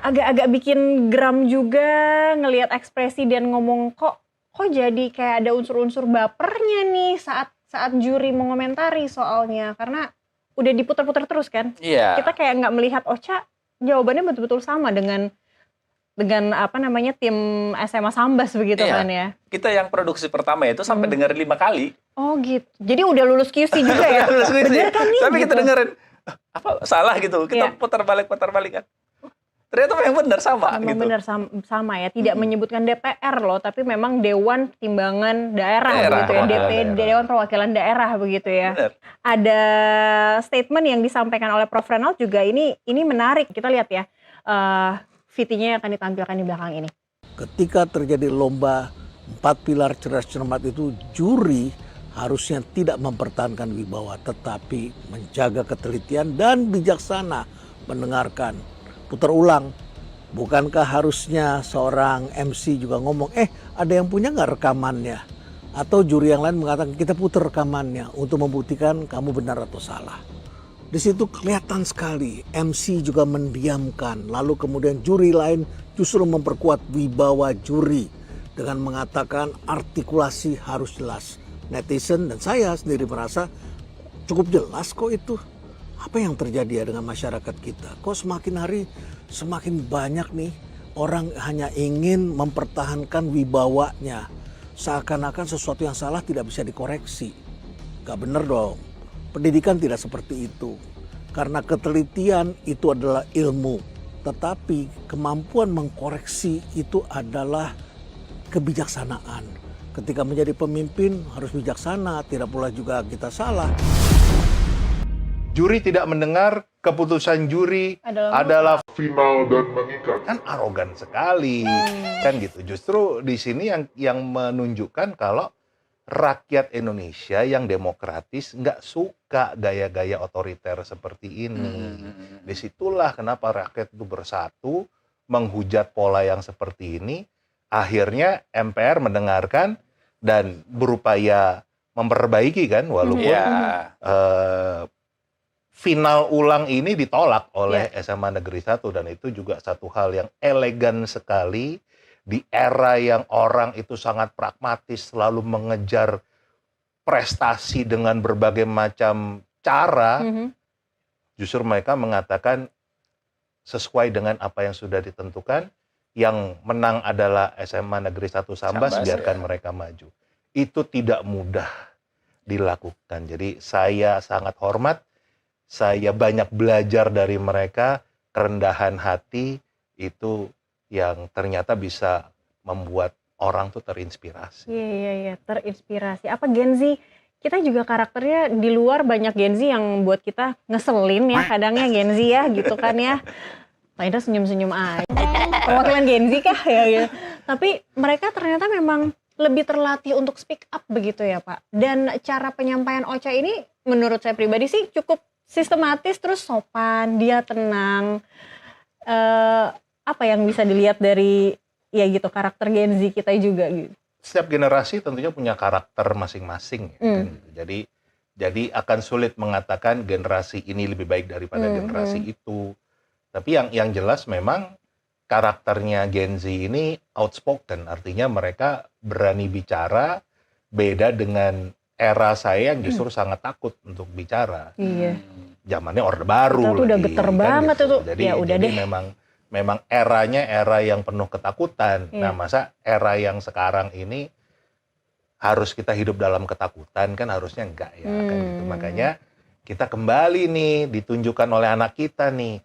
Agak-agak bikin geram juga ngelihat ekspresi dan ngomong kok jadi kayak ada unsur-unsur bapernya nih saat juri mengomentari soalnya, karena udah diputar-putar terus kan. Iya. Kita kayak nggak melihat Ocha jawabannya betul-betul sama dengan tim SMA Sambas begitu Iya. kan ya. Kita yang produksi pertama itu sampai dengerin 5 kali. Oh gitu. Jadi udah lulus QC juga ya. Bener kan nih? Tapi kita gitu. dengerin apa salah gitu. Kita Iya. putar balik kan. Ternyata memang benar sama Memang gitu. benar sama ya. Tidak menyebutkan DPR loh, tapi memang Dewan Timbangan Daerah begitu ya. DPD, Dewan Perwakilan Daerah begitu ya. Benar. Ada statement yang disampaikan oleh Prof. Reynald juga ini menarik. Kita lihat ya. VT-nya yang akan ditampilkan di belakang ini. Ketika terjadi lomba 4 pilar cerdas cermat itu, juri harusnya tidak mempertahankan wibawa, tetapi menjaga ketelitian dan bijaksana mendengarkan. Putar ulang, bukankah harusnya seorang MC juga ngomong, ada yang punya nggak rekamannya? Atau juri yang lain mengatakan kita putar rekamannya untuk membuktikan kamu benar atau salah. Di situ kelihatan sekali MC juga mendiamkan, lalu kemudian juri lain justru memperkuat wibawa juri dengan mengatakan artikulasi harus jelas. Netizen dan saya sendiri merasa cukup jelas kok itu. Apa yang terjadi ya dengan masyarakat kita? Kok semakin hari semakin banyak nih orang hanya ingin mempertahankan wibawanya. Seakan-akan sesuatu yang salah tidak bisa dikoreksi. Gak bener dong. Pendidikan tidak seperti itu. Karena ketelitian itu adalah ilmu. Tetapi kemampuan mengkoreksi itu adalah kebijaksanaan. Ketika menjadi pemimpin harus bijaksana, tidak pula juga kita salah. Juri tidak mendengar, keputusan juri adalah final dan mengikat. kan arogan sekali. Kan gitu. Justru di sini yang menunjukkan kalau rakyat Indonesia yang demokratis nggak suka gaya-gaya otoriter seperti ini. Disitulah kenapa rakyat itu bersatu menghujat pola yang seperti ini. Akhirnya MPR mendengarkan dan berupaya memperbaiki kan, walaupun final ulang ini ditolak oleh SMA Negeri 1 dan itu juga satu hal yang elegan sekali di era yang orang itu sangat pragmatis selalu mengejar prestasi dengan berbagai macam cara. Justru mereka mengatakan sesuai dengan apa yang sudah ditentukan, yang menang adalah SMA Negeri 1 Sambas, biarkan mereka maju. Itu tidak mudah dilakukan. Jadi saya sangat hormat. Saya banyak belajar dari mereka, kerendahan hati itu yang ternyata bisa membuat orang tuh terinspirasi. Iya, terinspirasi. Apa Gen Z, kita juga karakternya di luar banyak Gen Z yang buat kita ngeselin ya, kadangnya Gen Z ya gitu kan ya. Lainnya senyum-senyum aja. Perwakilan Gen Z kah ya gitu. Tapi mereka ternyata memang lebih terlatih untuk speak up begitu ya Pak. Dan cara penyampaian Ocha ini menurut saya pribadi sih cukup sistematis, terus sopan, dia tenang. Apa yang bisa dilihat dari ya gitu karakter Gen Z kita juga gitu. Setiap generasi tentunya punya karakter masing-masing. Ya, kan? Jadi akan sulit mengatakan generasi ini lebih baik daripada generasi itu. Tapi yang jelas memang karakternya Gen Z ini outspoken, artinya mereka berani bicara, beda dengan era saya yang justru sangat takut untuk bicara. Iya. Zamannya Orde Baru. Kita tuh udah geter banget gitu. tuh. Jadi, ya udah jadi deh. memang eranya era yang penuh ketakutan. Nah, masa era yang sekarang ini harus kita hidup dalam ketakutan, kan harusnya enggak ya. Kan gitu. Makanya kita kembali nih ditunjukkan oleh anak kita nih.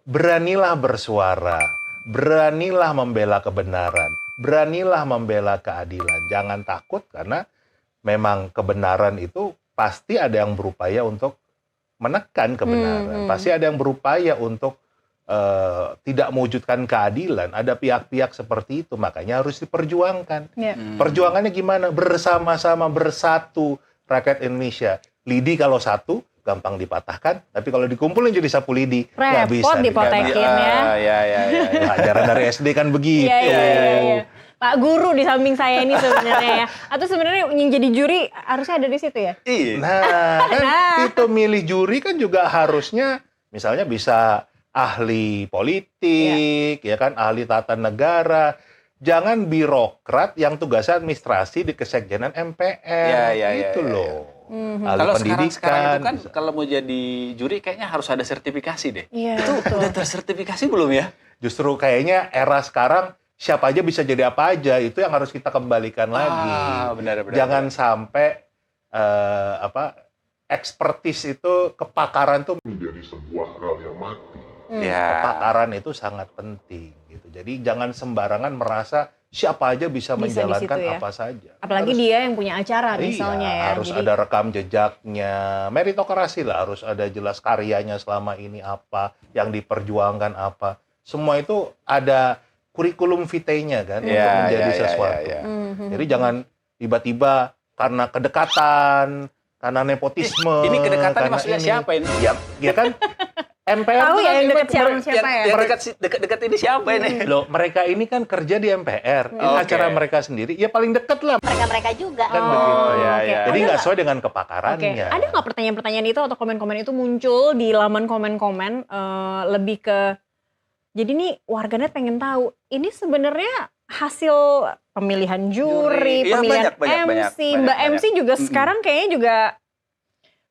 Beranilah bersuara, beranilah membela kebenaran, beranilah membela keadilan. Jangan takut karena memang kebenaran itu pasti ada yang berupaya untuk menekan kebenaran. Pasti ada yang berupaya untuk tidak mewujudkan keadilan. Ada pihak-pihak seperti itu, makanya harus diperjuangkan. Perjuangannya gimana? Bersama-sama, bersatu rakyat Indonesia. Lidi kalau satu, gampang dipatahkan. Tapi kalau dikumpulin jadi sapu lidi, nggak bisa. Repot dipotekin ya. Pelajaran dari SD kan begitu. Iya. Pak Guru di samping saya ini sebenarnya ya. Atau sebenarnya yang jadi juri harusnya ada di situ ya? Nah, kan itu milih juri kan juga harusnya misalnya bisa ahli politik, ya kan, ahli tata negara. Jangan birokrat yang tugasnya administrasi di kesekjenan MPR, gitu loh. Ahli Kalau pendidikan. sekarang itu kan kalau mau jadi juri kayaknya harus ada sertifikasi deh. Iya, Itu betul. udah tersertifikasi belum ya? Justru kayaknya era sekarang siapa aja bisa jadi apa aja, itu yang harus kita kembalikan lagi. Benar-benar. Jangan sampai expertise itu, kepakaran tuh, menjadi sebuah hal yang mati. Ya. kepakaran itu sangat penting gitu. Jadi jangan sembarangan merasa siapa aja bisa Bisa di menjalankan situ ya. apa saja. Apalagi Harus- dia yang punya acara misalnya iya, ya. harus Jadi ada rekam jejaknya, meritokrasi lah, harus ada jelas karyanya selama ini apa, yang diperjuangkan apa. Semua itu ada kurikulum vitae-nya kan untuk menjadi sesuatu. Jadi jangan tiba-tiba karena kedekatan, karena nepotisme. Ini kedekatan karena maksudnya ini. siapa ini? Ya kan MPR tahu tuh ya kan yang deket mereka- siapa ya. Yang dekat ini siapa ini? Loh, mereka ini kan kerja di MPR. Ini Oke. acara mereka sendiri, ya paling deket lah. mereka juga. Kan Oh, begitu. ya, oke. ya. Jadi Ada nggak sesuai dengan kepakarannya. Oke, ada nggak pertanyaan-pertanyaan itu atau komen-komen itu muncul di laman komen-komen lebih ke, jadi nih warganet pengen tahu, ini sebenarnya hasil pemilihan juri, Juri. Iya, pemilihan banyak, MC, Mbak banyak. MC juga Mm-mm. sekarang kayaknya juga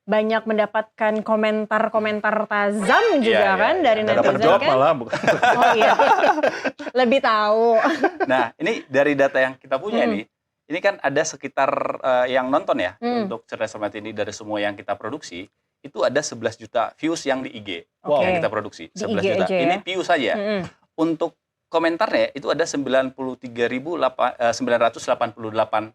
banyak mendapatkan komentar-komentar tazam juga Iya, kan iya, dari Nggak dapat netizen jawab kan. malah, bukan. Oh iya, lebih tahu. Nah, ini dari data yang kita punya nih, ini kan ada sekitar yang nonton ya untuk Cerdas Cermat ini dari semua yang kita produksi, itu ada 11 juta views yang di IG Oke. yang kita produksi. Di 11 IG juta. aja ya? Ini views saja. Mm-mm. Untuk komentarnya itu ada 93.988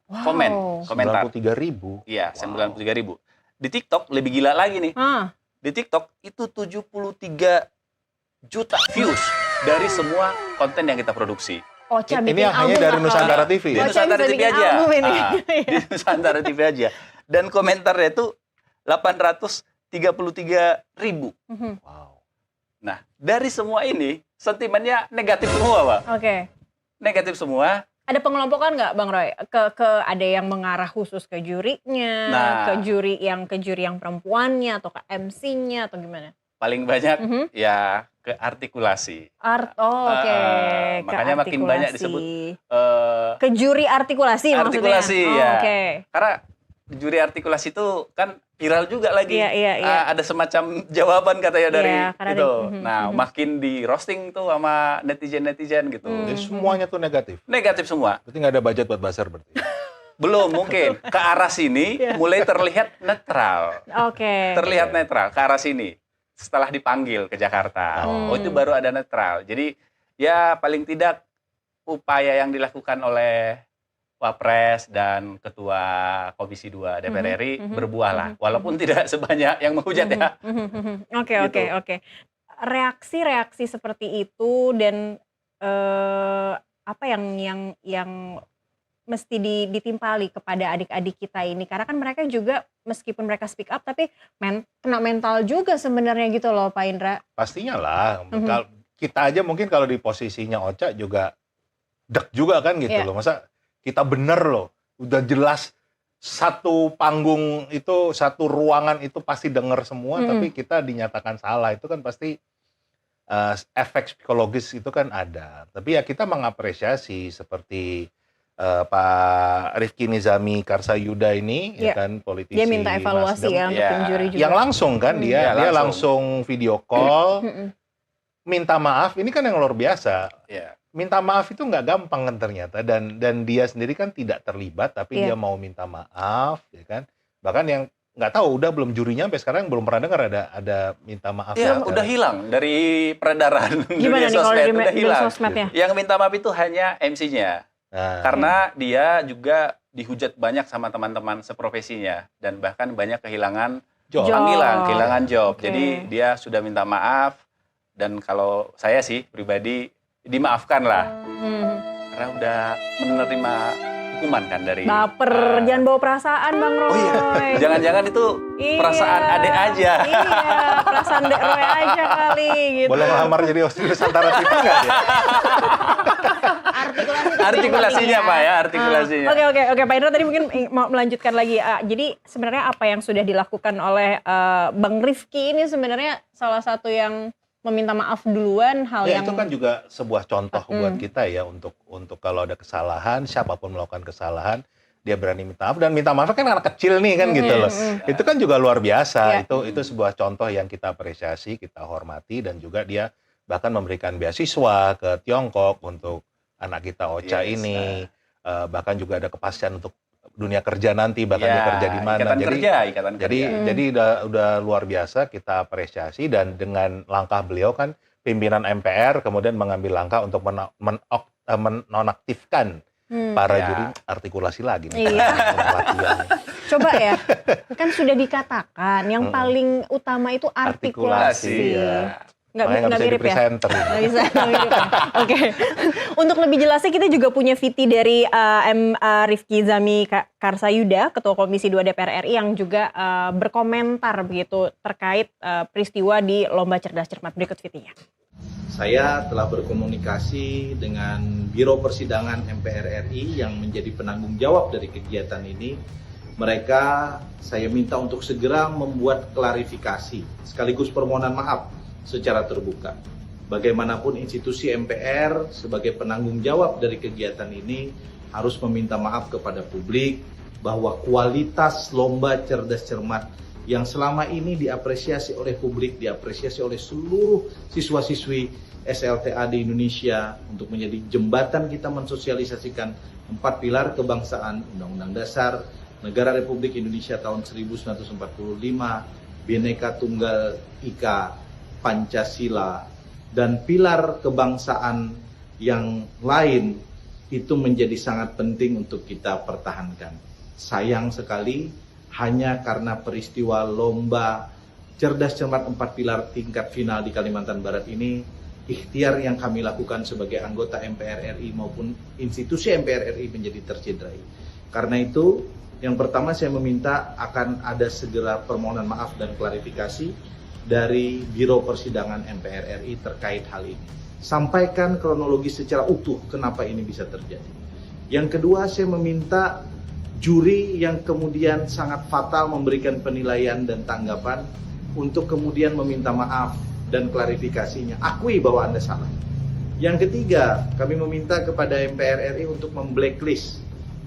komentar. 93.000. Iya, Wow. 93.000. Di TikTok lebih gila lagi nih. Ah, Di TikTok itu 73 juta views dari semua konten yang kita produksi. Ocha Ini bikin yang hanya album dari apa? Nusantara TV. Di Ocha Nusantara bisa TV bikin aja. album ini. Di Nusantara TV aja. Dan komentarnya itu 833.000. Mhm. Wow. Nah, dari semua ini sentimennya negatif semua, Pak. Oke. Negatif semua. Ada pengelompokan nggak, Bang Roy? Ke ada yang mengarah khusus ke jurinya, Nah. ke juri yang perempuannya atau ke MC-nya atau gimana? Paling banyak Mhm. ya ke artikulasi. Oke. Ke Makanya makin banyak artikulasi. disebut Ke juri artikulasi maksudnya. Artikulasi, Oh, ya. Oke. karena juri artikulasi itu kan viral juga lagi. Iya. Ada semacam jawaban katanya dari Iya, karena itu. ada- Nah, makin di roasting tuh sama netizen gitu. Jadi semuanya tuh negatif. Negatif semua. Berarti nggak ada budget buat buzzer berarti. Belum mungkin. Ke arah sini Iya. mulai terlihat netral. Oke. Terlihat netral ke arah sini. Setelah dipanggil ke Jakarta. Oh, itu baru ada netral. Jadi ya paling tidak upaya yang dilakukan oleh Wapres dan Ketua Komisi 2 DPR RI berbuah lah. Walaupun tidak sebanyak yang menghujat ya. Oke. Gitu. Reaksi-reaksi seperti itu dan apa yang mesti ditimpali kepada adik-adik kita ini, karena kan mereka juga meskipun mereka speak up tapi kena mental juga sebenarnya gitu loh, Pak Indra. Pastinya lah. Kita aja mungkin kalau di posisinya Ocha juga deg juga kan gitu Iya. loh. Masa kita bener loh. Udah jelas satu panggung itu, satu ruangan itu pasti denger semua, tapi kita dinyatakan salah. Itu kan pasti efek psikologis itu kan ada. Tapi ya kita mengapresiasi seperti Pak Rifki Nizami Karsayuda ini, Iya. ya kan, politisi Dia minta evaluasi Nasdem. ya untuk Iya. tim juri juga. Yang langsung kan dia Iya, langsung video call, Mm-mm. minta maaf. Ini kan yang luar biasa. Ya. Minta maaf itu nggak gampang kan ternyata, dan dia sendiri kan tidak terlibat, tapi Iya. dia mau minta maaf, ya kan. Bahkan yang nggak tahu, udah belum jurinya sampai sekarang belum pernah dengar ada minta maaf. Ya, dari- udah hilang dari peredaran Gimana dunia nih kalau sosmed, di udah hilang. sosmednya? Yang minta maaf itu hanya MC-nya. Nah, Karena dia juga dihujat banyak sama teman-teman seprofesinya dan bahkan banyak kehilangan Job. panggilan, kehilangan job. Oke. Jadi dia sudah minta maaf dan kalau saya sih pribadi dimaafkan lah Hmm. karena udah menerima hukuman kan dari Baper, jangan bawa perasaan, Bang Roy. Oh iya, jangan-jangan itu Iya. perasaan adek aja. Iya, perasaan Dek Roy aja kali gitu. boleh ngelamar jadi host di Nusantara TV nggak dia? Artikulasinya Pak ya, artikulasinya. Oke, Pak Indra tadi mungkin mau melanjutkan lagi. Jadi sebenarnya apa yang sudah dilakukan oleh Bang Rifki ini sebenarnya salah satu yang meminta maaf duluan hal Ya yang itu kan juga sebuah contoh buat kita ya untuk kalau ada kesalahan, siapapun melakukan kesalahan, dia berani minta maaf, dan minta maaf kan anak kecil nih kan gitu loh. Itu kan juga luar biasa. Ya. Itu sebuah contoh yang kita apresiasi, kita hormati, dan juga dia bahkan memberikan beasiswa ke Tiongkok untuk anak kita Ocha Yes, ini. Bahkan juga ada kepastian untuk dunia kerja nanti, bahkan Ya, dia kerja di mana. ikatan kerja. Jadi udah luar biasa, kita apresiasi, dan dengan langkah beliau kan pimpinan MPR kemudian mengambil langkah untuk menonaktifkan para Ya. juri artikulasi lagi nih. Iya. Latihan. coba ya, kan sudah dikatakan yang paling utama itu artikulasi. ya. Nggak Makanya nggak bisa mirip ya? di-presenter. Nggak bisa, nggak mirip ya? Oke. Untuk lebih jelasnya kita juga punya VT dari Rifki Zami Karsayuda, Ketua Komisi 2 DPR RI, yang juga berkomentar begitu terkait peristiwa di Lomba Cerdas Cermat. Berikut VT-nya. Saya telah berkomunikasi dengan Biro Persidangan MPR RI yang menjadi penanggung jawab dari kegiatan ini. Mereka saya minta untuk segera membuat klarifikasi sekaligus permohonan maaf secara terbuka. Bagaimanapun institusi MPR sebagai penanggung jawab dari kegiatan ini harus meminta maaf kepada publik bahwa kualitas Lomba Cerdas Cermat yang selama ini diapresiasi oleh publik, diapresiasi oleh seluruh siswa-siswi SLTA di Indonesia untuk menjadi jembatan kita mensosialisasikan 4 pilar kebangsaan, Undang-Undang Dasar Negara Republik Indonesia tahun 1945, Bhinneka Tunggal Ika, Pancasila, dan pilar kebangsaan yang lain itu menjadi sangat penting untuk kita pertahankan. Sayang sekali, hanya karena peristiwa Lomba Cerdas Cermat 4 pilar tingkat final di Kalimantan Barat ini, ikhtiar yang kami lakukan sebagai anggota MPR RI maupun institusi MPR RI menjadi tercederai. Karena itu, yang pertama saya meminta akan ada segera permohonan maaf dan klarifikasi dari Biro Persidangan MPR RI terkait hal ini. Sampaikan kronologi secara utuh kenapa ini bisa terjadi. Yang kedua, saya meminta juri yang kemudian sangat fatal memberikan penilaian dan tanggapan untuk kemudian meminta maaf dan klarifikasinya. Akui bahwa Anda salah. Yang ketiga, kami meminta kepada MPR RI untuk memblacklist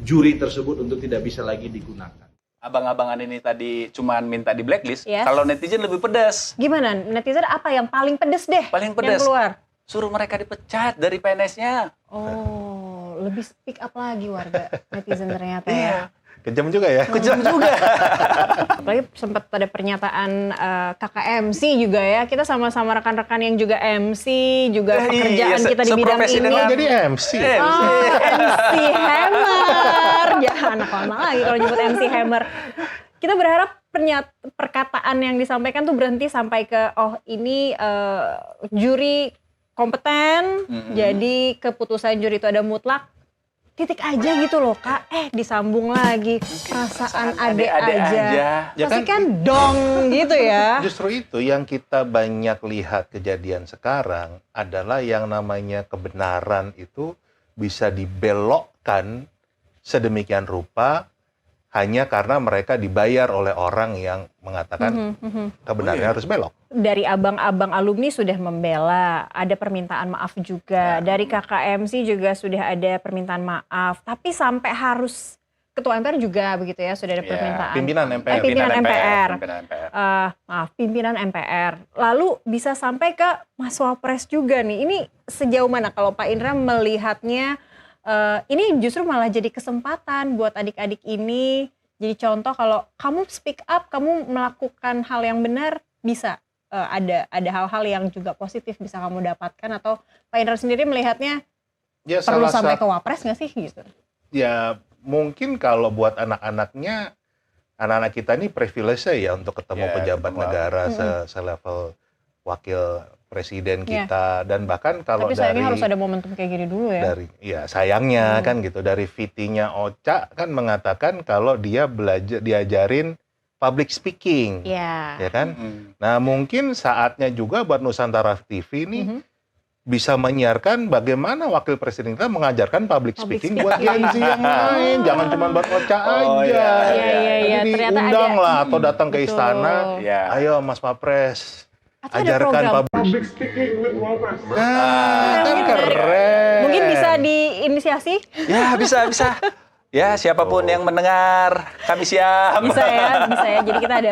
juri tersebut untuk tidak bisa lagi digunakan. Abang-abangan ini tadi cuman minta di blacklist. Yes. Kalau netizen lebih pedas. Gimana? Netizen apa yang paling pedes deh? Paling Yang pedas. keluar? Suruh mereka dipecat dari PNS-nya. Oh, lebih speak up lagi warga netizen ternyata Iya. ya. Kejam juga ya. Kejam juga. Apalagi sempat ada pernyataan kakak MC juga ya. Kita sama-sama rekan-rekan yang juga MC, juga pekerjaan iya, kita di bidang seprofesi ini. Oh, jadi MC. Oh, MC Hammer. Jangan anak lama lagi kalau nyebut MC Hammer. Kita berharap perkataan yang disampaikan tuh berhenti sampai ke ini juri kompeten, jadi keputusan juri itu ada mutlak. Titik aja gitu loh Kak, disambung lagi perasaan adek aja. Ya Pasti kan, kan dong gitu ya. justru itu yang kita banyak lihat kejadian sekarang adalah yang namanya kebenaran itu bisa dibelokkan sedemikian rupa hanya karena mereka dibayar oleh orang yang mengatakan kebenarannya harus belok. Dari abang-abang alumni sudah membela, ada permintaan maaf juga. Dari KKMC juga sudah ada permintaan maaf. Tapi sampai harus Ketua MPR juga begitu ya, sudah ada Ya, permintaan. Pimpinan MPR. Pimpinan MPR. Pimpinan MPR. Maaf, pimpinan MPR. Lalu bisa sampai ke Mas Wapres juga nih. Ini sejauh mana kalau Pak Indra melihatnya, ini justru malah jadi kesempatan buat adik-adik ini. Jadi contoh kalau kamu speak up, kamu melakukan hal yang benar, bisa ada hal-hal yang juga positif bisa kamu dapatkan. Atau Pak Indra sendiri melihatnya Ya, perlu salah sampai satu- ke Wapres nggak sih gitu? Ya mungkin kalau buat anak-anaknya, anak-anak kita ini privilege ya untuk ketemu Ya, pejabat ketemu. negara selevel wakil presiden Ya. kita, dan bahkan kalau Tapi dari sayangnya harus ada momentum kayak gini dulu ya. sayangnya kan gitu, dari VT-nya Ocha kan mengatakan kalau dia diajarin public speaking, Iya. ya kan? Nah mungkin saatnya juga buat Nusantara TV ini bisa menyiarkan bagaimana wakil presiden kita mengajarkan public speaking buat Gen Z yang lain, jangan cuma buat Ocha Oh, aja. iya, iya. Jadi Ternyata diundang ada- lah atau datang ke Betul. istana. Ya. Ayo Mas Wapres, Atau ada Ajarkan program? Public speaking with Wapres. Kan keren. Mungkin bisa diinisiasi? Ya, bisa. Ya, siapapun yang mendengar, kami siap. Bisa ya. Jadi kita ada